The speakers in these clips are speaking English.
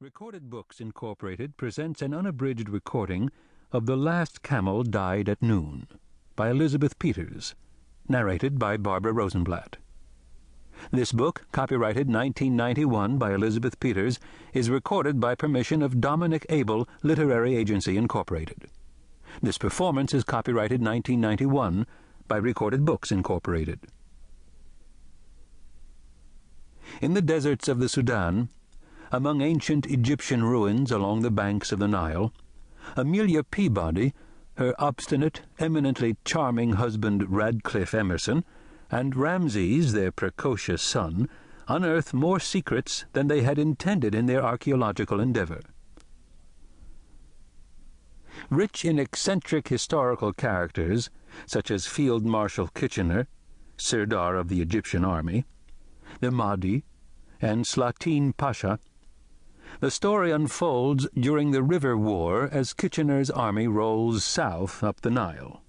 Recorded Books Incorporated presents an unabridged recording of The Last Camel Died at Noon by Elizabeth Peters, narrated by Barbara Rosenblatt. This book, copyrighted 1991 by Elizabeth Peters, is recorded by permission of Dominic Abel Literary Agency Incorporated. This performance is copyrighted 1991 by Recorded Books Incorporated. In the deserts of the Sudan, among ancient Egyptian ruins along the banks of the Nile, Amelia Peabody, her obstinate, eminently charming husband Radcliffe Emerson, and Ramses, their precocious son, unearthed more secrets than they had intended in their archaeological endeavor. Rich in eccentric historical characters, such as Field Marshal Kitchener, Sirdar of the Egyptian army, the Mahdi, and Slatin Pasha, the story unfolds during the River War as Kitchener's army rolls south up the Nile.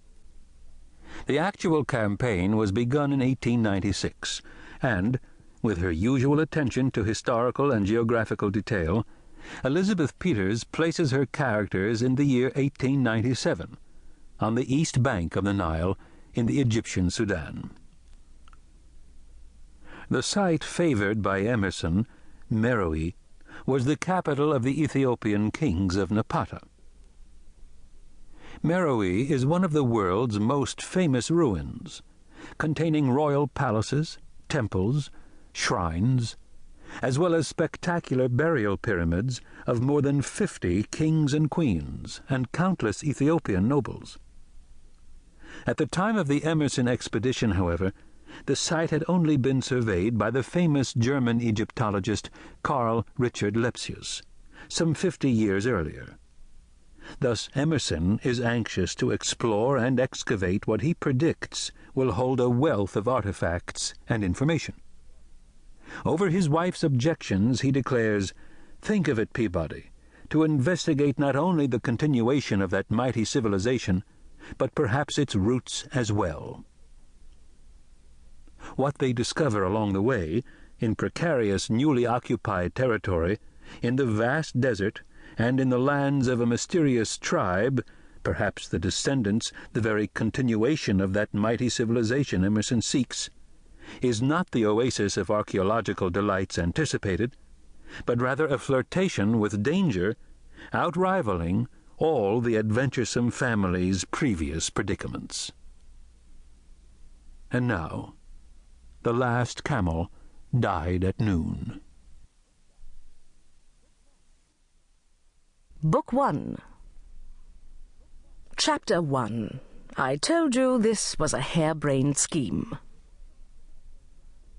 The actual campaign was begun in 1896, and, with her usual attention to historical and geographical detail, Elizabeth Peters places her characters in the year 1897, on the east bank of the Nile in the Egyptian Sudan. The site favored by Emerson, Meroe, was the capital of the Ethiopian kings of Napata. Meroe is one of the world's most famous ruins, containing royal palaces, temples, shrines, as well as spectacular burial pyramids of more than 50 kings and queens and countless Ethiopian nobles. At the time of the Emerson expedition, however, the site had only been surveyed by the famous German Egyptologist Carl Richard Lepsius, some 50 years earlier. Thus Emerson is anxious to explore and excavate what he predicts will hold a wealth of artifacts and information. Over his wife's objections, he declares, "Think of it, Peabody, to investigate not only the continuation of that mighty civilization, but perhaps its roots as well." What they discover along the way, in precarious, newly occupied territory, in the vast desert, and in the lands of a mysterious tribe, perhaps the descendants, the very continuation of that mighty civilization Emerson seeks, is not the oasis of archaeological delights anticipated, but rather a flirtation with danger, outrivaling all the adventuresome family's previous predicaments. And now, The Last Camel Died at Noon. Book 1. Chapter 1. I told you this was a harebrained scheme.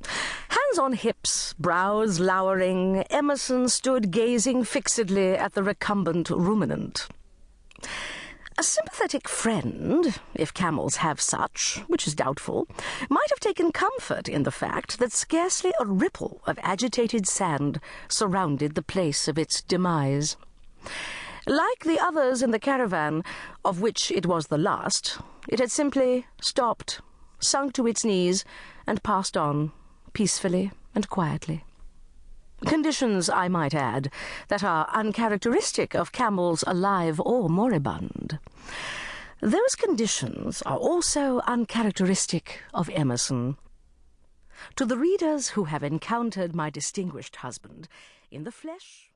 Hands on hips, brows lowering, Emerson stood gazing fixedly at the recumbent ruminant. A sympathetic friend, if camels have such, which is doubtful, might have taken comfort in the fact that scarcely a ripple of agitated sand surrounded the place of its demise. Like the others in the caravan, of which it was the last, it had simply stopped, sunk to its knees, and passed on, peacefully and quietly. Conditions, I might add, that are uncharacteristic of camels alive or moribund. Those conditions are also uncharacteristic of Emerson. To the readers who have encountered my distinguished husband in the flesh